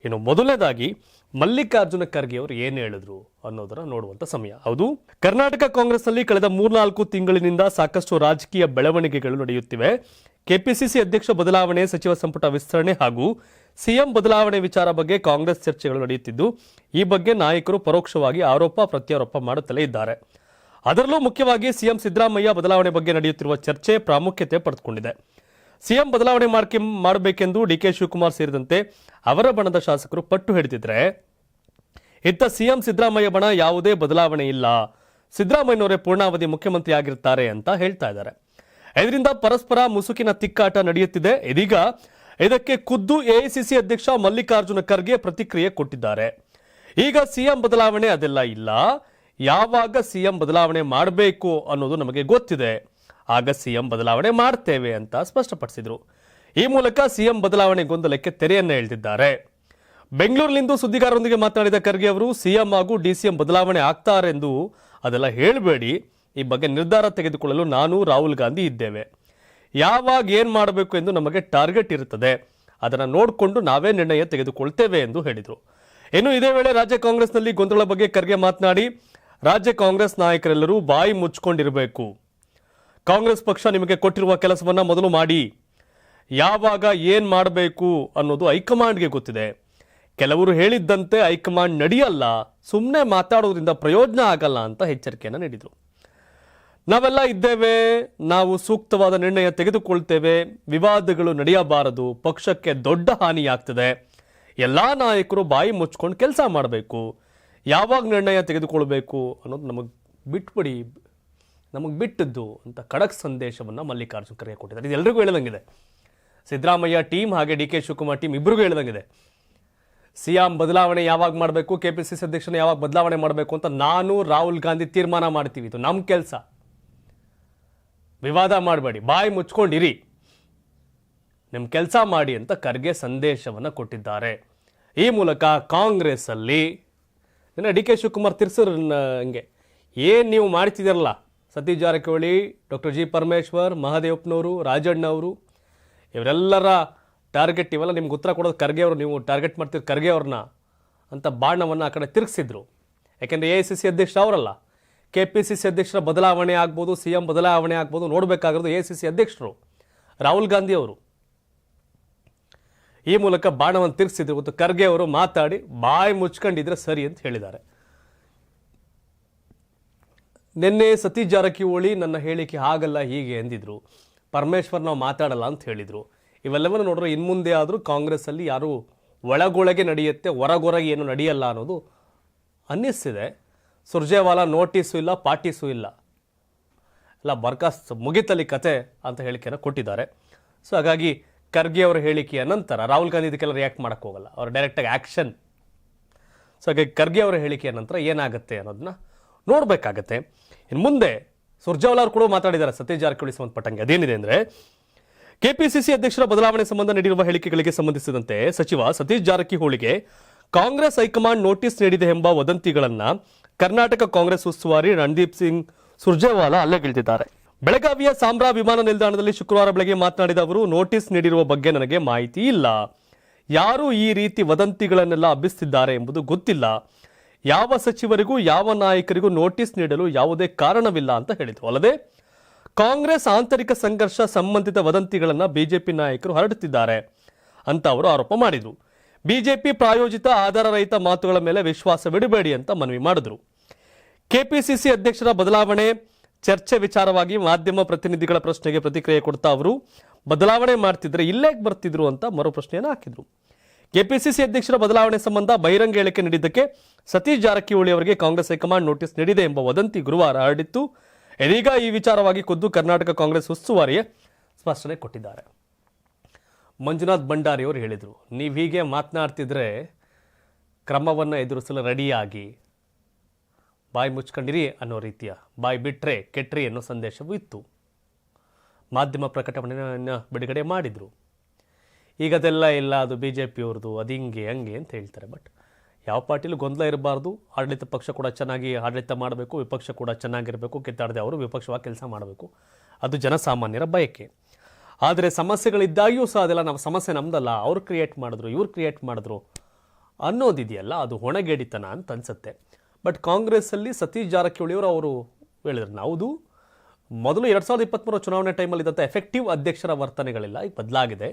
ಇನ್ನು ಮೊದಲನೇದಾಗಿ ಮಲ್ಲಿಕಾರ್ಜುನ ಖರ್ಗೆ ಅವರು ಏನು ಹೇಳಿದ್ರು ಅನ್ನೋದರ ನೋಡುವಂತ ಸಮಯ. ಹೌದು, ಕರ್ನಾಟಕ ಕಾಂಗ್ರೆಸ್ನಲ್ಲಿ ಕಳೆದ 3-4 ತಿಂಗಳಿನಿಂದ ಸಾಕಷ್ಟು ರಾಜಕೀಯ ಬೆಳವಣಿಗೆಗಳು ನಡೆಯುತ್ತಿವೆ. ಕೆಪಿಸಿಸಿ ಅಧ್ಯಕ್ಷ ಬದಲಾವಣೆ, ಸಚಿವ ಸಂಪುಟ ವಿಸ್ತರಣೆ ಹಾಗೂ ಸಿಎಂ ಬದಲಾವಣೆ ವಿಚಾರ ಬಗ್ಗೆ ಕಾಂಗ್ರೆಸ್ ಚರ್ಚೆಗಳು ನಡೆಯುತ್ತಿದ್ದು, ಈ ಬಗ್ಗೆ ನಾಯಕರು ಪರೋಕ್ಷವಾಗಿ ಆರೋಪ ಪ್ರತ್ಯಾರೋಪ ಮಾಡುತ್ತಲೇ ಇದ್ದಾರೆ. ಅದರಲ್ಲೂ ಮುಖ್ಯವಾಗಿ ಸಿಎಂ ಸಿದ್ದರಾಮಯ್ಯ ಬದಲಾವಣೆ ಬಗ್ಗೆ ನಡೆಯುತ್ತಿರುವ ಚರ್ಚೆ ಪ್ರಾಮುಖ್ಯತೆ ಪಡೆದುಕೊಂಡಿದೆ. ಸಿಎಂ ಬದಲಾವಣೆ ಮಾಡಬೇಕೆಂದು ಡಿಕೆ ಶಿವಕುಮಾರ್ ಸೇರಿದಂತೆ ಅವರ ಬಣದ ಶಾಸಕರು ಪಟ್ಟು ಹಿಡಿದಿದ್ರೆ, ಇತ್ತ ಸಿಎಂ ಸಿದ್ದರಾಮಯ್ಯ ಬಣ ಯಾವುದೇ ಬದಲಾವಣೆ ಇಲ್ಲ, ಸಿದ್ದರಾಮಯ್ಯನವರೇ ಪೂರ್ಣಾವಧಿ ಮುಖ್ಯಮಂತ್ರಿ ಆಗಿರ್ತಾರೆ ಅಂತ ಹೇಳ್ತಾ ಇದ್ದಾರೆ. ಇದರಿಂದ ಪರಸ್ಪರ ಮುಸುಕಿನ ತಿಕ್ಕಾಟ ನಡೆಯುತ್ತಿದೆ. ಇದೀಗ ಇದಕ್ಕೆ ಖುದ್ದು ಎಐಸಿಸಿ ಅಧ್ಯಕ್ಷ ಮಲ್ಲಿಕಾರ್ಜುನ ಖರ್ಗೆ ಪ್ರತಿಕ್ರಿಯೆ ಕೊಟ್ಟಿದ್ದಾರೆ. ಈಗ ಸಿಎಂ ಬದಲಾವಣೆ ಅದೆಲ್ಲ ಇಲ್ಲ, ಯಾವಾಗ ಸಿಎಂ ಬದಲಾವಣೆ ಮಾಡಬೇಕು ಅನ್ನೋದು ನಮಗೆ ಗೊತ್ತಿದೆ, ಆಗ ಸಿಎಂ ಬದಲಾವಣೆ ಮಾಡ್ತೇವೆ ಅಂತ ಸ್ಪಷ್ಟಪಡಿಸಿದರು. ಈ ಮೂಲಕ ಸಿಎಂ ಬದಲಾವಣೆ ಗೊಂದಲಕ್ಕೆ ತೆರೆಯನ್ನ ಎಳೆದಿದ್ದಾರೆ. ಬೆಂಗಳೂರಿನಿಂದ ಸುದ್ದಿಗಾರರೊಂದಿಗೆ ಮಾತನಾಡಿದ ಖರ್ಗೆ ಅವರು, ಸಿಎಂ ಹಾಗೂ ಡಿಸಿಎಂ ಬದಲಾವಣೆ ಆಗ್ತಾರೆಂದು ಅದೆಲ್ಲ ಹೇಳಬೇಡಿ, ಈ ಬಗ್ಗೆ ನಿರ್ಧಾರ ತೆಗೆದುಕೊಳ್ಳಲು ನಾನು ರಾಹುಲ್ ಗಾಂಧಿ ಇದ್ದೇವೆ. ಯಾವಾಗ ಏನು ಮಾಡಬೇಕು ಎಂದು ನಮಗೆ ಟಾರ್ಗೆಟ್ ಇರುತ್ತದೆ, ಅದನ್ನು ನೋಡಿಕೊಂಡು ನಾವೇ ನಿರ್ಣಯ ತೆಗೆದುಕೊಳ್ತೇವೆ ಎಂದು ಹೇಳಿದರು. ಇನ್ನು ಇದೇ ವೇಳೆ ರಾಜ್ಯ ಕಾಂಗ್ರೆಸ್ನಲ್ಲಿ ಗೊಂದಲ ಬಗ್ಗೆ ಖರ್ಗೆ ಮಾತನಾಡಿ, ರಾಜ್ಯ ಕಾಂಗ್ರೆಸ್ ನಾಯಕರೆಲ್ಲರೂ ಬಾಯಿ ಮುಚ್ಕೊಂಡಿರಬೇಕು. ಕಾಂಗ್ರೆಸ್ ಪಕ್ಷ ನಿಮಗೆ ಕೊಟ್ಟಿರುವ ಕೆಲಸವನ್ನ ಮೊದಲು ಮಾಡಿ, ಯಾವಾಗ ಏನ್ ಮಾಡಬೇಕು ಅನ್ನೋದು ಹೈಕಮಾಂಡ್ಗೆ ಗೊತ್ತಿದೆ. ಕೆಲವರು ಹೇಳಿದ್ದಂತೆ ಹೈಕಮಾಂಡ್ ನಡೆಯಲ್ಲ, ಸುಮ್ಮನೆ ಮಾತಾಡೋದ್ರಿಂದ ಪ್ರಯೋಜನ ಆಗಲ್ಲ ಅಂತ ಎಚ್ಚರಿಕೆಯನ್ನು ನೀಡಿದರು. ನಾವೆಲ್ಲ ಇದ್ದೇವೆ, ನಾವು ಸೂಕ್ತವಾದ ನಿರ್ಣಯ ತೆಗೆದುಕೊಳ್ತೇವೆ, ವಿವಾದಗಳು ನಡೆಯಬಾರದು, ಪಕ್ಷಕ್ಕೆ ದೊಡ್ಡ ಹಾನಿಯಾಗ್ತದೆ, ಎಲ್ಲ ನಾಯಕರು ಬಾಯಿ ಮುಚ್ಕೊಂಡು ಕೆಲಸ ಮಾಡಬೇಕು, ಯಾವಾಗ ನಿರ್ಣಯ ತೆಗೆದುಕೊಳ್ಬೇಕು ಅನ್ನೋದು ನಮಗೆ ಬಿಟ್ಟದ್ದು ಅಂತ ಖಡಕ್ ಸಂದೇಶವನ್ನು ಮಲ್ಲಿಕಾರ್ಜುನ ಖರ್ಗೆ ಕೊಟ್ಟಿದ್ದಾರೆ. ಇದು ಎಲ್ರಿಗೂ ಹೇಳ್ದಂಗಿದೆ, ಸಿದ್ದರಾಮಯ್ಯ ಟೀಮ್ ಹಾಗೆ ಡಿ ಕೆ ಶಿವಕುಮಾರ್ ಟೀಮ್ ಇಬ್ಬರಿಗೂ ಹೇಳ್ದಂಗಿದೆ. ಸಿಎಂ ಬದಲಾವಣೆ ಯಾವಾಗ ಮಾಡಬೇಕು, ಕೆಪಿಸಿಸಿ ಅಧ್ಯಕ್ಷನ ಯಾವಾಗ ಬದಲಾವಣೆ ಮಾಡಬೇಕು ಅಂತ ನಾನು ರಾಹುಲ್ ಗಾಂಧಿ ತೀರ್ಮಾನ ಮಾಡ್ತೀವಿ, ಇದು ನಮ್ಮ ಕೆಲಸ, ವಿವಾದ ಮಾಡಬೇಡಿ, ಬಾಯಿ ಮುಚ್ಕೊಂಡಿರಿ, ನಿಮ್ಮ ಕೆಲಸ ಮಾಡಿ ಅಂತ ಖರ್ಗೆ ಸಂದೇಶವನ್ನು ಕೊಟ್ಟಿದ್ದಾರೆ. ಈ ಮೂಲಕ ಕಾಂಗ್ರೆಸ್ ಅಲ್ಲಿ ಡಿ ಕೆ ಶಿವಕುಮಾರ್ ತಿರ್ಸರ್ ಹಂಗೆ ಏನು ನೀವು ಮಾಡ್ತಿದ್ದೀರಲ್ಲ, ಸತೀಶ್ ಜಾರಕಿಹೊಳಿ, ಡಾಕ್ಟರ್ ಜಿ ಪರಮೇಶ್ವರ್, ಮಹದೇವಪ್ಪನವರು, ರಾಜಣ್ಣ ಅವರು, ಇವರೆಲ್ಲರ ಟಾರ್ಗೆಟ್ ಇವೆಲ್ಲ ನಿಮ್ಗೆ ಉತ್ತರ ಕೊಡೋದು ಖರ್ಗೆ ಅವರು, ನೀವು ಟಾರ್ಗೆಟ್ ಮಾಡ್ತೀರಿ ಖರ್ಗೆ ಅವ್ರನ್ನ ಅಂತ ಬಾಣವನ್ನು ಆ ಕಡೆ ತಿರುಗಿಸಿದ್ರು. ಯಾಕೆಂದರೆ ಎಐಸಿಸಿ ಅಧ್ಯಕ್ಷ ಅವರಲ್ಲ, ಕೆಪಿಸಿಸಿ ಅಧ್ಯಕ್ಷರ ಬದಲಾವಣೆ ಆಗ್ಬೋದು, ಸಿಎಂ ಬದಲಾವಣೆ ಆಗ್ಬೋದು, ನೋಡಬೇಕಾಗಿರೋದು ಎಐಸಿಸಿ ಅಧ್ಯಕ್ಷರು ರಾಹುಲ್ ಗಾಂಧಿ ಅವರು. ಈ ಮೂಲಕ ಬಾಣವನ್ನು ತಿರುಗಿಸಿದ್ರು ಮತ್ತು ಖರ್ಗೆ ಅವರು ಮಾತಾಡಿ ಬಾಯಿ ಮುಚ್ಕೊಂಡಿದ್ರೆ ಸರಿ ಅಂತ ಹೇಳಿದ್ದಾರೆ. ನಿನ್ನೆ ಸತೀಶ್ ಜಾರಕಿಹೊಳಿ ನನ್ನ ಹೇಳಿಕೆ ಹಾಗಲ್ಲ ಹೀಗೆ ಎಂದಿದ್ರು, ಪರಮೇಶ್ವರ್ ನಾವು ಮಾತಾಡಲ್ಲ ಅಂತ ಹೇಳಿದರು. ಇವೆಲ್ಲವನ್ನು ನೋಡಿದ್ರೆ ಇನ್ಮುಂದೆ ಆದರೂ ಕಾಂಗ್ರೆಸ್ಸಲ್ಲಿ ಯಾರು ಒಳಗೊಳಗೆ ನಡೆಯುತ್ತೆ, ಹೊರಗೊರಗೆ ಏನು ನಡೆಯಲ್ಲ ಅನ್ನೋದು ಅನ್ನಿಸ್ತಿದೆ. ಸುರ್ಜೇವಾಲಾ ನೋಟಿಸು ಇಲ್ಲ, ಪಾಟಿಸು ಇಲ್ಲ, ಎಲ್ಲ ಬರ್ಕಾಸ್ ಮುಗಿತಲಿ ಕತೆ ಅಂತ ಹೇಳಿಕೆಯನ್ನು ಕೊಟ್ಟಿದ್ದಾರೆ. ಸೊ ಹಾಗಾಗಿ ಖರ್ಗೆ ಅವರ ಹೇಳಿಕೆಯ ನಂತರ ರಾಹುಲ್ ಗಾಂಧಿ ಇದಕ್ಕೆಲ್ಲ ರಿಯಾಕ್ಟ್ ಮಾಡೋಕ್ಕೆ ಹೋಗಲ್ಲ, ಅವರು ಡೈರೆಕ್ಟಾಗಿ ಆ್ಯಕ್ಷನ್. ಸೊ ಹಾಗಾಗಿ ಖರ್ಗೆ ಅವರ ಹೇಳಿಕೆಯ ನಂತರ ಏನಾಗುತ್ತೆ ಅನ್ನೋದನ್ನ ನೋಡಬೇಕಾಗತ್ತೆ. ಇನ್ನು ಮುಂದೆ ಸುರ್ಜೇವಾಲಾ ಅವರು ಕೂಡ ಮಾತಾಡಿದ್ದಾರೆ ಸತೀಶ್ ಜಾರಕಿಹೊಳಿ ಸಂಬಂಧಪಟ್ಟಂಗೆ. ಅದೇನಿದೆ ಅಂದರೆ, ಕೆಪಿಸಿಸಿ ಅಧ್ಯಕ್ಷರ ಬದಲಾವಣೆ ಸಂಬಂಧ ನೀಡಿರುವ ಹೇಳಿಕೆಗಳಿಗೆ ಸಂಬಂಧಿಸಿದಂತೆ ಸಚಿವ ಸತೀಶ್ ಜಾರಕಿಹೊಳಿಗೆ ಕಾಂಗ್ರೆಸ್ ಹೈಕಮಾಂಡ್ ನೋಟಿಸ್ ನೀಡಿದೆ ಎಂಬ ವದಂತಿಗಳನ್ನು ಕರ್ನಾಟಕ ಕಾಂಗ್ರೆಸ್ ಉಸ್ತುವಾರಿ ರಣದೀಪ್ ಸಿಂಗ್ ಸುರ್ಜೇವಾಲಾ ಅಲ್ಲೆಗೆಳೆದಿದ್ದಾರೆ. ಬೆಳಗಾವಿಯ ಸಾಂಬ್ರಾ ವಿಮಾನ ನಿಲ್ದಾಣದಲ್ಲಿ ಶುಕ್ರವಾರ ಬೆಳಗ್ಗೆ ಮಾತನಾಡಿದ ಅವರು, ನೋಟಿಸ್ ನೀಡಿರುವ ಬಗ್ಗೆ ನನಗೆ ಮಾಹಿತಿ ಇಲ್ಲ, ಯಾರು ಈ ರೀತಿ ವದಂತಿಗಳನ್ನೆಲ್ಲ ಹಬ್ಬಿಸುತ್ತಿದ್ದಾರೆ ಎಂಬುದು ಗೊತ್ತಿಲ್ಲ, ಯಾವ ಸಚಿವರಿಗೂ ಯಾವ ನಾಯಕರಿಗೂ ನೋಟಿಸ್ ನೀಡಲು ಯಾವುದೇ ಕಾರಣವಿಲ್ಲ ಅಂತ ಹೇಳಿದರು. ಅಲ್ಲದೆ ಕಾಂಗ್ರೆಸ್ ಆಂತರಿಕ ಸಂಘರ್ಷ ಸಂಬಂಧಿತ ವದಂತಿಗಳನ್ನು ಬಿಜೆಪಿ ನಾಯಕರು ಹರಡುತ್ತಿದ್ದಾರೆ ಅಂತ ಅವರು ಆರೋಪ ಮಾಡಿದರು. ಬಿಜೆಪಿ ಪ್ರಾಯೋಜಿತ ಆಧಾರರಹಿತ ಮಾತುಗಳ ಮೇಲೆ ವಿಶ್ವಾಸವಿಡಬೇಡಿ ಅಂತ ಮನವಿ ಮಾಡಿದರು. ಕೆಪಿಸಿಸಿ ಅಧ್ಯಕ್ಷರ ಬದಲಾವಣೆ ಚರ್ಚೆ ವಿಚಾರವಾಗಿ ಮಾಧ್ಯಮ ಪ್ರತಿನಿಧಿಗಳ ಪ್ರಶ್ನೆಗೆ ಪ್ರತಿಕ್ರಿಯೆ ಕೊಡ್ತಾ ಅವರು, ಬದಲಾವಣೆ ಮಾಡ್ತಿದ್ರೆ ಇಲ್ಲೇಗೆ ಬರ್ತಿದ್ರು ಅಂತ ಮರು ಪ್ರಶ್ನೆಯನ್ನು ಹಾಕಿದರು. ಕೆಪಿಸಿಸಿ ಅಧ್ಯಕ್ಷರ ಬದಲಾವಣೆ ಸಂಬಂಧ ಬಹಿರಂಗ ಹೇಳಿಕೆ ನೀಡಿದ್ದಕ್ಕೆ ಸತೀಶ್ ಜಾರಕಿಹೊಳಿ ಅವರಿಗೆ ಕಾಂಗ್ರೆಸ್ ಹೈಕಮಾಂಡ್ ನೋಟಿಸ್ ನೀಡಿದೆ ಎಂಬ ವದಂತಿ ಗುರುವಾರ ಹರಡಿತ್ತು. ಇದೀಗ ಈ ವಿಚಾರವಾಗಿ ಖುದ್ದು ಕರ್ನಾಟಕ ಕಾಂಗ್ರೆಸ್ ಉಸ್ತುವಾರಿಯೇ ಸ್ಪಷ್ಟನೆ ಕೊಟ್ಟಿದ್ದಾರೆ. ಮಂಜುನಾಥ್ ಭಂಡಾರಿ ಅವರು ಹೇಳಿದರು, ನೀವು ಹೀಗೆ ಮಾತನಾಡ್ತಿದ್ರೆ ಕ್ರಮವನ್ನು ಎದುರಿಸಲು ರೆಡಿಯಾಗಿ ಬಾಯಿ ಮುಚ್ಕೊಂಡಿರಿ ಅನ್ನೋ ರೀತಿಯ, ಬಾಯಿ ಬಿಟ್ಟರೆ ಕೆಟ್ರಿ ಅನ್ನೋ ಸಂದೇಶವೂ ಇತ್ತು. ಮಾಧ್ಯಮ ಪ್ರಕಟಣೆಯನ್ನು ಬಿಡುಗಡೆ ಮಾಡಿದರು. ಈಗ ಅದೆಲ್ಲ ಇಲ್ಲ, ಅದು ಬಿ ಜೆ ಪಿಯವ್ರದ್ದು, ಅದು ಹಿಂಗೆ ಹಂಗೆ ಅಂತ ಹೇಳ್ತಾರೆ. ಬಟ್ ಯಾವ ಪಾರ್ಟಿಲೂ ಗೊಂದಲ ಇರಬಾರ್ದು, ಆಡಳಿತ ಪಕ್ಷ ಕೂಡ ಚೆನ್ನಾಗಿ ಆಡಳಿತ ಮಾಡಬೇಕು, ವಿಪಕ್ಷ ಕೂಡ ಚೆನ್ನಾಗಿರಬೇಕು, ಕಿತ್ತಾಡದೆ ಅವರು ವಿಪಕ್ಷವಾಗಿ ಕೆಲಸ ಮಾಡಬೇಕು, ಅದು ಜನಸಾಮಾನ್ಯರ ಬಯಕೆ. ಆದರೆ ಸಮಸ್ಯೆಗಳಿದ್ದಾಗಿಯೂ ಸಹ ಅದೆಲ್ಲ ನಾವು ಸಮಸ್ಯೆ ನಮ್ಮದಲ್ಲ, ಅವ್ರು ಕ್ರಿಯೇಟ್ ಮಾಡಿದ್ರು, ಇವ್ರು ಕ್ರಿಯೇಟ್ ಮಾಡಿದ್ರು ಅನ್ನೋದಿದೆಯಲ್ಲ ಅದು ಹೊಣೆಗೇಡಿತನ ಅಂತ ಅನ್ಸುತ್ತೆ. ಬಟ್ ಕಾಂಗ್ರೆಸ್ಸಲ್ಲಿ ಸತೀಶ್ ಜಾರಕಿಹೊಳಿ ಅವರು ಹೇಳಿದ್ರು, ಹೌದು ಮೊದಲು 2023 ಚುನಾವಣೆ ಟೈಮಲ್ಲಿ ಇದ್ದಂಥ ಎಫೆಕ್ಟಿವ್ ಅಧ್ಯಕ್ಷರ ವರ್ತನೆಗಳಿಲ್ಲ, ಈಗ ಬದಲಾಗಿದೆ.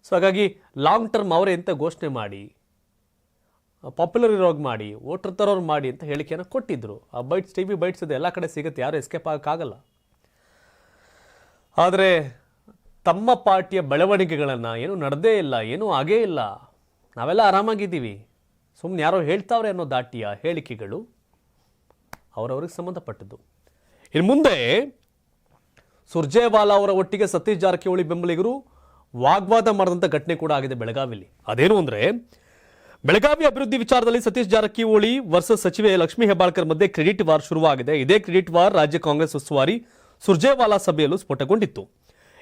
ಸೊ ಹಾಗಾಗಿ ಲಾಂಗ್ ಟರ್ಮ್ ಅವರೇ ಅಂತ ಘೋಷಣೆ ಮಾಡಿ, ಪಾಪ್ಯುಲರ್ ಇರೋಗಿ ಮಾಡಿ, ವೋಟರ್ ತರೋರು ಮಾಡಿ ಅಂತ ಹೇಳಿಕೆಯನ್ನು ಕೊಟ್ಟಿದ್ರು. ಆ ಬೈಟ್ಸ್, ಟಿ ವಿ ಬೈಟ್ಸ್ ಇದೆ, ಎಲ್ಲ ಕಡೆ ಸಿಗುತ್ತೆ, ಯಾರು ಎಸ್ಕೇಪ್ ಆಗೋಕ್ಕಾಗಲ್ಲ. ಆದರೆ ತಮ್ಮ ಪಾರ್ಟಿಯ ಬೆಳವಣಿಗೆಗಳನ್ನು ಏನೂ ನಡೆದೇ ಇಲ್ಲ, ಏನೂ ಆಗೇ ಇಲ್ಲ, ನಾವೆಲ್ಲ ಆರಾಮಾಗಿದ್ದೀವಿ, ಸುಮ್ಮನೆ ಯಾರೋ ಹೇಳ್ತಾವ್ರೆ ಅನ್ನೋ ದಾಟಿಯ ಹೇಳಿಕೆಗಳು ಅವರವ್ರಿಗೆ ಸಂಬಂಧಪಟ್ಟದ್ದು. ಇನ್ನು ಮುಂದೆ ಸುರ್ಜೇವಾಲಾ ಅವರ ಒಟ್ಟಿಗೆ ಸತೀಶ್ ಜಾರಕಿಹೊಳಿ ಬೆಂಬಲಿಗರು ವಾಗ್ವಾದ ಮಾಡಿದಂಥ ಘಟನೆ ಕೂಡ ಆಗಿದೆ ಬೆಳಗಾವಿಯಲ್ಲಿ. ಅದೇನು ಅಂದರೆ, ಬೆಳಗಾವಿ ಅಭಿವೃದ್ಧಿ ವಿಚಾರದಲ್ಲಿ ಸತೀಶ್ ಜಾರಕಿಹೊಳಿ ವರ್ಸಸ್ ಸಚಿವೆ ಲಕ್ಷ್ಮೀ ಹೆಬ್ಬಾಳ್ಕರ್ ಮಧ್ಯೆ ಕ್ರೆಡಿಟ್ ವಾರ್ ಶುರುವಾಗಿದೆ. ಇದೇ ಕ್ರೆಡಿಟ್ ವಾರ್ ರಾಜ್ಯ ಕಾಂಗ್ರೆಸ್ ಉಸ್ತುವಾರಿ ಸುರ್ಜೇವಾಲಾ ಸಭೆಯಲ್ಲೂ ಸ್ಫೋಟಗೊಂಡಿತ್ತು.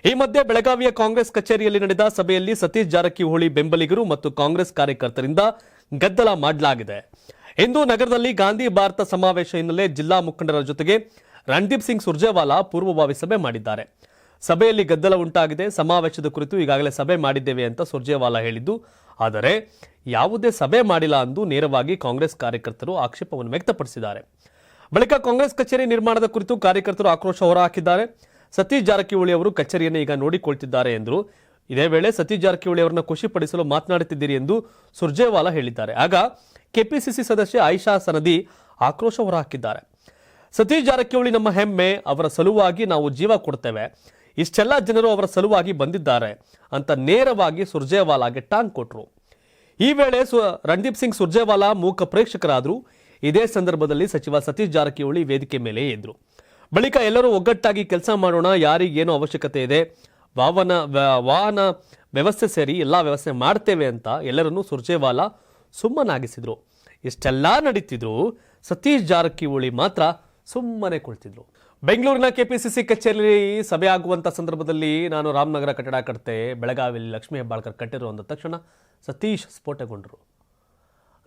ಈ ಮಧ್ಯೆ ಬೆಳಗಾವಿಯ ಕಾಂಗ್ರೆಸ್ ಕಚೇರಿಯಲ್ಲಿ ನಡೆದ ಸಭೆಯಲ್ಲಿ ಸತೀಶ್ ಜಾರಕಿಹೊಳಿ ಬೆಂಬಲಿಗರು ಮತ್ತು ಕಾಂಗ್ರೆಸ್ ಕಾರ್ಯಕರ್ತರಿಂದ ಗದ್ದಲ ಮಾಡಲಾಗಿದೆ. ಇಂದು ನಗರದಲ್ಲಿ ಗಾಂಧಿ ಭಾರತ ಸಮಾವೇಶ ಹಿನ್ನೆಲೆ ಜಿಲ್ಲಾ ಮುಖಂಡರ ಜೊತೆಗೆ ರಣದೀಪ್ ಸಿಂಗ್ ಸುರ್ಜೇವಾಲಾ ಪೂರ್ವಭಾವಿ ಸಭೆ ಮಾಡಿದ್ದಾರೆ. ಸಭೆಯಲ್ಲಿ ಗದ್ದಲ ಉಂಟಾಗಿದೆ. ಸಮಾವೇಶದ ಕುರಿತು ಈಗಾಗಲೇ ಸಭೆ ಮಾಡಿದ್ದೇವೆ ಅಂತ ಸುರ್ಜೇವಾಲಾ ಹೇಳಿದ್ದು, ಆದರೆ ಯಾವುದೇ ಸಭೆ ಮಾಡಿಲ್ಲ ಎಂದು ನೇರವಾಗಿ ಕಾಂಗ್ರೆಸ್ ಕಾರ್ಯಕರ್ತರು ಆಕ್ಷೇಪವನ್ನು ವ್ಯಕ್ತಪಡಿಸಿದ್ದಾರೆ. ಬಳಿಕ ಕಾಂಗ್ರೆಸ್ ಕಚೇರಿ ನಿರ್ಮಾಣದ ಕುರಿತು ಕಾರ್ಯಕರ್ತರು ಆಕ್ರೋಶ ಹೊರಹಾಕಿದ್ದಾರೆ. ಸತೀಶ್ ಜಾರಕಿಹೊಳಿ ಅವರು ಕಚೇರಿಯನ್ನು ಈಗ ನೋಡಿಕೊಳ್ತಿದ್ದಾರೆ ಎಂದರು. ಇದೇ ವೇಳೆ ಸತೀಶ್ ಜಾರಕಿಹೊಳಿ ಅವರನ್ನು ಖುಷಿಪಡಿಸಲು ಮಾತನಾಡುತ್ತಿದ್ದೀರಿ ಎಂದು ಸುರ್ಜೇವಾಲಾ ಹೇಳಿದ್ದಾರೆ. ಆಗ ಕೆಪಿಸಿಸಿ ಸದಸ್ಯ ಆಯಿಷಾ ಸನದಿ ಆಕ್ರೋಶ ಹೊರಹಾಕಿದ್ದಾರೆ. ಸತೀಶ್ ಜಾರಕಿಹೊಳಿ ನಮ್ಮ ಹೆಮ್ಮೆ, ಅವರ ಸಲುವಾಗಿ ನಾವು ಜೀವ ಕೊಡ್ತೇವೆ, ಇಷ್ಟೆಲ್ಲ ಜನರು ಅವರ ಸಲುವಾಗಿ ಬಂದಿದ್ದಾರೆ ಅಂತ ನೇರವಾಗಿ ಸುರ್ಜೇವಾಲಾಗೆ ಟಾಂಗ್ ಕೊಟ್ಟರು. ಈ ವೇಳೆ ರಣದೀಪ್ ಸಿಂಗ್ ಸುರ್ಜೇವಾಲಾ ಮೂಕ ಪ್ರೇಕ್ಷಕರಾದರು. ಇದೇ ಸಂದರ್ಭದಲ್ಲಿ ಸಚಿವ ಸತೀಶ್ ಜಾರಕಿಹೊಳಿ ವೇದಿಕೆ ಮೇಲೆ ಎದ್ರು. ಬಳಿಕ ಎಲ್ಲರೂ ಒಗ್ಗಟ್ಟಾಗಿ ಕೆಲಸ ಮಾಡೋಣ, ಯಾರಿಗೇನು ಅವಶ್ಯಕತೆ ಇದೆ, ವಾಹನ ವ್ಯವಸ್ಥೆ ಸೇರಿ ಎಲ್ಲ ವ್ಯವಸ್ಥೆ ಮಾಡ್ತೇವೆ ಅಂತ ಎಲ್ಲರನ್ನೂ ಸುರ್ಜೇವಾಲಾ ಸುಮ್ಮನಾಗಿಸಿದ್ರು. ಇಷ್ಟೆಲ್ಲ ನಡೀತಿದ್ರು, ಸತೀಶ್ ಜಾರಕಿಹೊಳಿ ಮಾತ್ರ ಸುಮ್ಮನೆ ಕುಳಿತಿದ್ರು. ಬೆಂಗಳೂರಿನ ಕೆಪಿಸಿಸಿ ಕಚೇರಿಯಲ್ಲಿ ಸಭೆ ಆಗುವಂಥ ಸಂದರ್ಭದಲ್ಲಿ ನಾನು ರಾಮನಗರ ಕಟ್ಟಡ ಕಟ್ತೆ, ಬೆಳಗಾವಿಯಲ್ಲಿ ಲಕ್ಷ್ಮೀ ಹೆಬ್ಬಾಳ್ಕರ್ ಕಟ್ಟಿರು ಅಂದ ತಕ್ಷಣ ಸತೀಶ್ ಸ್ಫೋಟಗೊಂಡರು.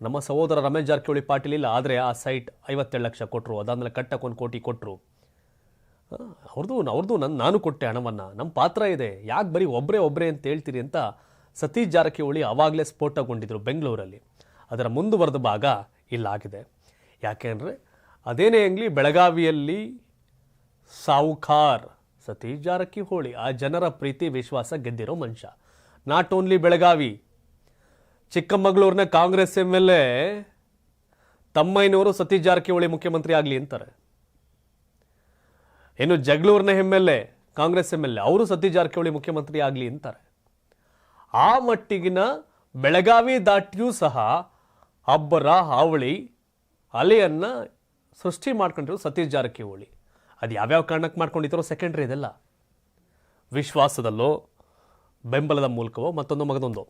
ನಮ್ಮ ಸಹೋದರ ರಮೇಶ್ ಜಾರಕಿಹೊಳಿ ಪಾಟೀಲ್ ಇಲ್ಲ, ಆದರೆ ಆ ಸೈಟ್ 57 ಲಕ್ಷ ಕೊಟ್ಟರು, ಅದಾದಮೇಲೆ ಕಟ್ಟಕ್ಕೆ 1 ಕೋಟಿ ಕೊಟ್ಟರು. ಅವ್ರದ್ದು ನಾನು ಕೊಟ್ಟೆ ಹಣವನ್ನು, ನಮ್ಮ ಪಾತ್ರ ಇದೆ, ಯಾಕೆ ಬರೀ ಒಬ್ಬರೇ ಅಂತ ಹೇಳ್ತೀರಿ ಅಂತ ಸತೀಶ್ ಜಾರಕಿಹೊಳಿ ಆವಾಗಲೇ ಸ್ಫೋಟಗೊಂಡಿದ್ರು ಬೆಂಗಳೂರಲ್ಲಿ. ಅದರ ಮುಂದುವರೆದ ಭಾಗ ಇಲ್ಲಾಗಿದೆ. ಯಾಕೆಂದರೆ ಅದೇನೇ ಆಗಲಿ, ಬೆಳಗಾವಿಯಲ್ಲಿ ಸಾವುಕಾರ್ ಸತೀಶ್ ಜಾರಕಿಹೊಳಿ ಆ ಜನರ ಪ್ರೀತಿ ವಿಶ್ವಾಸ ಗೆದ್ದಿರೋ ಮನುಷ್ಯ. ನಾಟ್ ಓನ್ಲಿ ಬೆಳಗಾವಿ, ಚಿಕ್ಕಮಗಳೂರಿನ ಕಾಂಗ್ರೆಸ್ MLA ತಮ್ಮಯ್ಯನವರು ಸತೀಶ್ ಜಾರಕಿಹೊಳಿ ಮುಖ್ಯಮಂತ್ರಿ ಆಗಲಿ ಅಂತಾರೆ. ಇನ್ನು ಜಗಳೂರಿನ MLA ಕಾಂಗ್ರೆಸ್ MLA ಅವರು ಸತೀಶ್ ಜಾರಕಿಹೊಳಿ ಮುಖ್ಯಮಂತ್ರಿ ಆಗಲಿ ಅಂತಾರೆ. ಆ ಮಟ್ಟಿಗಿನ ಬೆಳಗಾವಿ ದಾಟಿಯೂ ಸಹ ಅಬ್ಬರ ಹಾವಳಿ ಅಲೆಯನ್ನು ಸೃಷ್ಟಿ ಮಾಡ್ಕೊಂಡಿರೋ ಸತೀಶ್ ಜಾರಕಿಹೊಳಿ. ಅದು ಯಾವ್ಯಾವ ಕಾರಣಕ್ಕೆ ಮಾಡ್ಕೊಂಡಿದ್ದಾರೋ ಸೆಕೆಂಡ್ರಿ, ಇದೆಲ್ಲ ವಿಶ್ವಾಸದಲ್ಲೋ ಬೆಂಬಲದ ಮೂಲಕವೋ ಮತ್ತೊಂದು ಮಗದೊಂದು.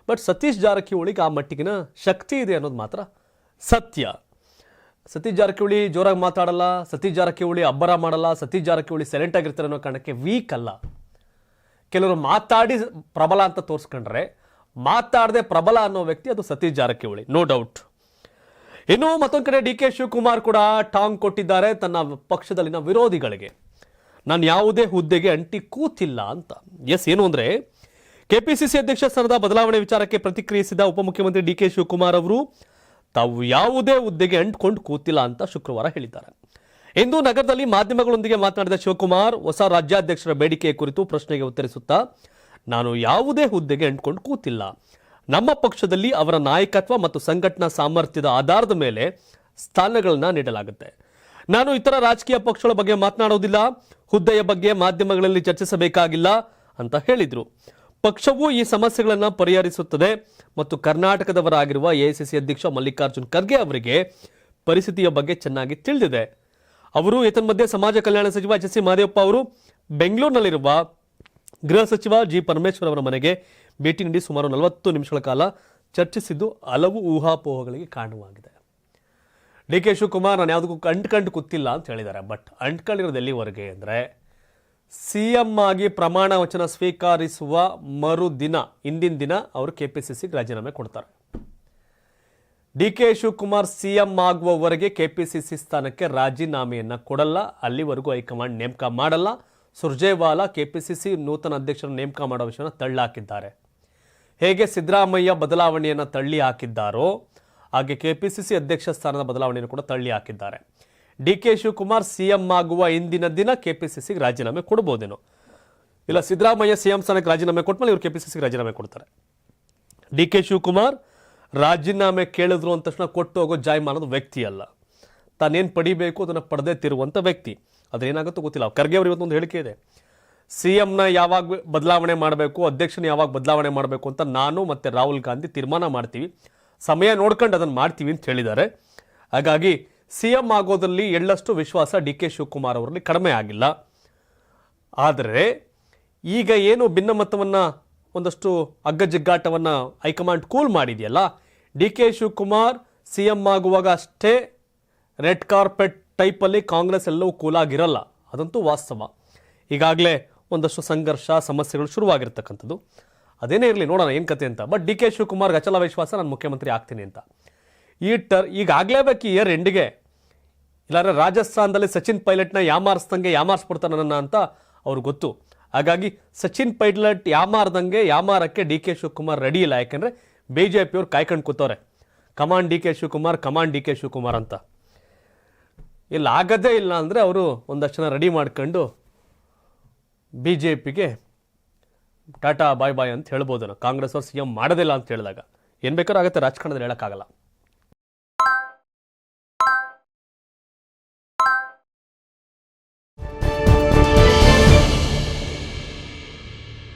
ಬಟ್ ಸತೀಶ್ ಜಾರಕಿಹೊಳಿಗೆ ಆ ಮಟ್ಟಿಗಿನ ಶಕ್ತಿ ಇದೆ ಅನ್ನೋದು ಮಾತ್ರ ಸತ್ಯ. ಸತೀಶ್ ಜಾರಕಿಹೊಳಿ ಜೋರಾಗಿ ಮಾತಾಡಲ್ಲ, ಸತೀಶ್ ಜಾರಕಿಹೊಳಿ ಅಬ್ಬರ ಮಾಡಲ್ಲ, ಸತೀಶ್ ಜಾರಕಿಹೊಳಿ ಸೈಲೆಂಟ್ ಆಗಿರ್ತಾರೆ ಅನ್ನೋ ಕಾರಣಕ್ಕೆ ವೀಕ್ ಅಲ್ಲ. ಕೆಲವರು ಮಾತಾಡಿ ಪ್ರಬಲ ಅಂತ ತೋರಿಸ್ಕೊಂಡ್ರೆ, ಮಾತಾಡದೆ ಪ್ರಬಲ ಅನ್ನೋ ವ್ಯಕ್ತಿ ಅದು ಸತೀಶ್ ಜಾರಕಿಹೊಳಿ, ನೋ ಡೌಟ್. ಇನ್ನು ಮತ್ತೊಂದು ಕಡೆ ಡಿ ಕೆ ಶಿವಕುಮಾರ್ ಕೂಡ ಟಾಂಗ್ ಕೊಟ್ಟಿದ್ದಾರೆ ತನ್ನ ಪಕ್ಷದಲ್ಲಿನ ವಿರೋಧಿಗಳಿಗೆ. ನಾನು ಯಾವುದೇ ಹುದ್ದೆಗೆ ಅಂಟಿ ಕೂತಿಲ್ಲ ಅಂತ. ಏನು ಅಂದರೆ, ಕೆಪಿಸಿಸಿ ಅಧ್ಯಕ್ಷ ಸ್ಥಾನದ ಬದಲಾವಣೆ ವಿಚಾರಕ್ಕೆ ಪ್ರತಿಕ್ರಿಯಿಸಿದ ಉಪಮುಖ್ಯಮಂತ್ರಿ ಡಿ ಕೆ ಶಿವಕುಮಾರ್ ಅವರು ತಾವು ಯಾವುದೇ ಹುದ್ದೆಗೆ ಅಂಟ್ಕೊಂಡು ಕೂತಿಲ್ಲ ಅಂತ ಶುಕ್ರವಾರ ಹೇಳಿದ್ದಾರೆ. ಇಂದು ನಗರದಲ್ಲಿ ಮಾಧ್ಯಮಗಳೊಂದಿಗೆ ಮಾತನಾಡಿದ ಶಿವಕುಮಾರ್ ಹೊಸ ರಾಜ್ಯಾಧ್ಯಕ್ಷರ ಬೇಡಿಕೆ ಕುರಿತು ಪ್ರಶ್ನೆಗೆ ಉತ್ತರಿಸುತ್ತಾ, ನಾನು ಯಾವುದೇ ಹುದ್ದೆಗೆ ಅಂಟ್ಕೊಂಡು ಕೂತಿಲ್ಲ, ನಮ್ಮ ಪಕ್ಷದಲ್ಲಿ ಅವರ ನಾಯಕತ್ವ ಮತ್ತು ಸಂಘಟನಾ ಸಾಮರ್ಥ್ಯದ ಆಧಾರದ ಮೇಲೆ ಸ್ಥಾನಗಳನ್ನ ನೀಡಲಾಗುತ್ತೆ. ನಾನು ಇತರ ರಾಜಕೀಯ ಪಕ್ಷಗಳ ಬಗ್ಗೆ ಮಾತನಾಡುವುದಿಲ್ಲ, ಹುದ್ದೆಯ ಬಗ್ಗೆ ಮಾಧ್ಯಮಗಳಲ್ಲಿ ಚರ್ಚಿಸಬೇಕಾಗಿಲ್ಲ ಅಂತ ಹೇಳಿದ್ರು. ಪಕ್ಷವು ಈ ಸಮಸ್ಯೆಗಳನ್ನು ಪರಿಹರಿಸುತ್ತದೆ ಮತ್ತು ಕರ್ನಾಟಕದವರಾಗಿರುವ ಎಐಸಿಸಿ ಅಧ್ಯಕ್ಷ ಮಲ್ಲಿಕಾರ್ಜುನ್ ಖರ್ಗೆ ಅವರಿಗೆ ಪರಿಸ್ಥಿತಿಯ ಬಗ್ಗೆ ಚೆನ್ನಾಗಿ ತಿಳಿದಿದೆ. ಅವರು ಏತನ್ಮಧ್ಯೆ ಸಮಾಜ ಕಲ್ಯಾಣ ಸಚಿವ ಎಚ್ ಸಿ ಮಹದೇವಪ್ಪ ಅವರು ಬೆಂಗಳೂರಿನಲ್ಲಿರುವ ಗೃಹ ಸಚಿವ ಜಿ ಪರಮೇಶ್ವರ್ ಅವರ ಮನೆಗೆ ಭೇಟಿ ನೀಡಿ ಸುಮಾರು 40 ನಿಮಿಷಗಳ ಕಾಲ ಚರ್ಚಿಸಿದ್ದು ಹಲವು ಊಹಾಪೋಹಗಳಿಗೆ ಕಾರಣವಾಗಿದೆ. ಡಿ ಕೆ ಶಿವಕುಮಾರ್ ನಾನು ಯಾವುದಕ್ಕೂ ಅಂಟ್ಕಂಡು ಕೂತಿಲ್ಲ ಅಂತ ಹೇಳಿದ್ದಾರೆ. ಬಟ್ ಅಂಟ್ಕೊಂಡಿರೋದು ಎಲ್ಲಿವರೆಗೆ ಅಂದರೆ, CM ಆಗಿ ಪ್ರಮಾಣ ವಚನ ಸ್ವೀಕರಿಸುವ ಮರುದಿನ, ಹಿಂದಿನ ದಿನ ಅವರು ಕೆಪಿಸಿಸಿಗೆ ರಾಜೀನಾಮೆ ಕೊಡ್ತಾರೆ. ಡಿ ಕೆ ಶಿವಕುಮಾರ್ CM ಆಗುವವರೆಗೆ ಕೆಪಿಸಿಸಿ ಸ್ಥಾನಕ್ಕೆ ರಾಜೀನಾಮೆಯನ್ನು ಕೊಡಲ್ಲ, ಅಲ್ಲಿವರೆಗೂ ಹೈಕಮಾಂಡ್ ನೇಮಕ ಮಾಡಲ್ಲ. ಸುರ್ಜೇವಾಲಾ ಕೆಪಿಸಿಸಿ ನೂತನ ಅಧ್ಯಕ್ಷರ ನೇಮಕ ಮಾಡೋ ವಿಷಯನ ತಳ್ಳಹಾಕಿದ್ದಾರೆ. ಹೇಗೆ ಸಿದ್ದರಾಮಯ್ಯ ಬದಲಾವಣೆಯನ್ನು ತಳ್ಳಿ ಹಾಕಿದ್ದಾರೋ ಹಾಗೆ ಕೆಪಿಸಿಸಿ ಅಧ್ಯಕ್ಷ ಸ್ಥಾನದ ಬದಲಾವಣೆಯನ್ನು ಕೂಡ ತಳ್ಳಿ ಹಾಕಿದ್ದಾರೆ. ಡಿ ಕೆ ಶಿವಕುಮಾರ್ ಸಿಎಂ ಆಗುವ ಇಂದಿನ ದಿನ ಕೆಪಿಸಿಸಿಗೆ ರಾಜೀನಾಮೆ ಕೊಡ್ಬೋದೇನೋ, ಇಲ್ಲ ಸಿದ್ದರಾಮಯ್ಯ ಸಿಎಂ ಸ್ಥಾನಕ್ಕೆ ರಾಜೀನಾಮೆ ಕೊಟ್ಮೇಲೆ ಇವರು ಕೆಪಿಸಿಸಿಗೆ ರಾಜೀನಾಮೆ ಕೊಡ್ತಾರೆ. ಡಿ ಕೆ ಶಿವಕುಮಾರ್ ರಾಜೀನಾಮೆ ಕೇಳಿದ್ರು ಅಂದ ತಕ್ಷಣ ಕೊಟ್ಟು ಹೋಗೋ ಜಾಯಮಾನದ ವ್ಯಕ್ತಿ ಅಲ್ಲ. ತಾನೇನು ಪಡಿಬೇಕು ಅದನ್ನು ಪಡೆದೇ ತಿರುವಂಥ ವ್ಯಕ್ತಿ. ಅದೇನಾಗುತ್ತೋ ಗೊತ್ತಿಲ್ಲ. ಖರ್ಗೆ ಅವರು ಇವತ್ತೊಂದು ಹೇಳಿಕೆ ಇದೆ, ಸಿಎಂನ ಯಾವಾಗ ಬದಲಾವಣೆ ಮಾಡಬೇಕು, ಅಧ್ಯಕ್ಷನ ಯಾವಾಗ ಬದಲಾವಣೆ ಮಾಡಬೇಕು ಅಂತ ನಾನು ಮತ್ತು ರಾಹುಲ್ ಗಾಂಧಿ ತೀರ್ಮಾನ ಮಾಡ್ತೀವಿ, ಸಮಯ ನೋಡ್ಕೊಂಡು ಅದನ್ನು ಮಾಡ್ತೀವಿ ಅಂತ ಹೇಳಿದ್ದಾರೆ. ಹಾಗಾಗಿ ಸಿಎಂ ಆಗೋದ್ರಲ್ಲಿ ಎಳ್ಳಷ್ಟು ವಿಶ್ವಾಸ ಡಿ ಕೆ ಶಿವಕುಮಾರ್ ಅವರಲ್ಲಿ ಕಡಿಮೆ ಆಗಿಲ್ಲ. ಆದರೆ ಈಗ ಏನು ಭಿನ್ನಮತವನ್ನು ಒಂದಷ್ಟು ಅಗ್ಗಜಿಗ್ಗಾಟವನ್ನು ಹೈಕಮಾಂಡ್ ಕೂಲ್ ಮಾಡಿದೆಯಲ್ಲ, ಡಿ ಕೆ ಶಿವಕುಮಾರ್ ಸಿಎಂ ಆಗುವಾಗ ಅಷ್ಟೇ ರೆಡ್ ಕಾರ್ಪೆಟ್ ಟೈಪಲ್ಲಿ ಕಾಂಗ್ರೆಸ್ ಎಲ್ಲವೂ ಕೂಲಾಗಿರಲ್ಲ, ಅದಂತೂ ವಾಸ್ತವ. ಈಗಾಗಲೇ ಒಂದಷ್ಟು ಸಂಘರ್ಷ ಸಮಸ್ಯೆಗಳು ಶುರುವಾಗಿರ್ತಕ್ಕಂಥದ್ದು. ಅದೇನೇ ಇರಲಿ, ನೋಡೋಣ ಏನು ಕತೆ ಅಂತ. ಬಟ್ ಡಿ ಕೆ ಶಿವಕುಮಾರ್ಗೆ ಅಚಲ ವಿಶ್ವಾಸ, ನಾನು ಮುಖ್ಯಮಂತ್ರಿ ಆಗ್ತೀನಿ ಅಂತ. ಈಗ ಆಗಲೇಬೇಕು ಈ ಇಯರ್ ಎಂಡಿಗೆ, ಇಲ್ಲಾಂದ್ರೆ ರಾಜಸ್ಥಾನದಲ್ಲಿ ಸಚಿನ್ ಪೈಲಟ್ನ ಯಾಮಾರಿಸ್ದಂಗೆ ಯಾಮಾರಿಸ್ಬಿಡ್ತಾನೆ ನನ್ನ ಅಂತ ಅವ್ರಿಗೆ ಗೊತ್ತು. ಹಾಗಾಗಿ ಸಚಿನ್ ಪೈಲಟ್ ಯಾಮಾರಕ್ಕೆ ಡಿ ಕೆ ಶಿವಕುಮಾರ್ ರೆಡಿ ಇಲ್ಲ. ಯಾಕೆಂದರೆ ಬಿ ಜೆ ಪಿಯವ್ರು ಕಾಯ್ಕೊಂಡು ಕೂತವ್ರೆ, command D K Shivakumar, command D K Shivakumar ಅಂತ. ಇಲ್ಲ ಆಗದೇ ಇಲ್ಲ ಅಂದರೆ ಅವರು ಒಂದಷ್ಟು ಜನ ರೆಡಿ ಮಾಡ್ಕೊಂಡು ಬಿ ಜೆ ಪಿಗೆ ಟಾಟಾ ಬಾಯ್ ಬಾಯ್ ಅಂತ ಹೇಳ್ಬೋದು. ಕಾಂಗ್ರೆಸ್ ಅವ್ರು ಸಿಎಂ ಮಾಡೋದಿಲ್ಲ ಅಂತ ಹೇಳಿದಾಗ ಏನು ಬೇಕಾದ್ರೂ ಆಗುತ್ತೆ, ರಾಜಕಾರಣದಲ್ಲಿ ಹೇಳೋಕ್ಕಾಗಲ್ಲ.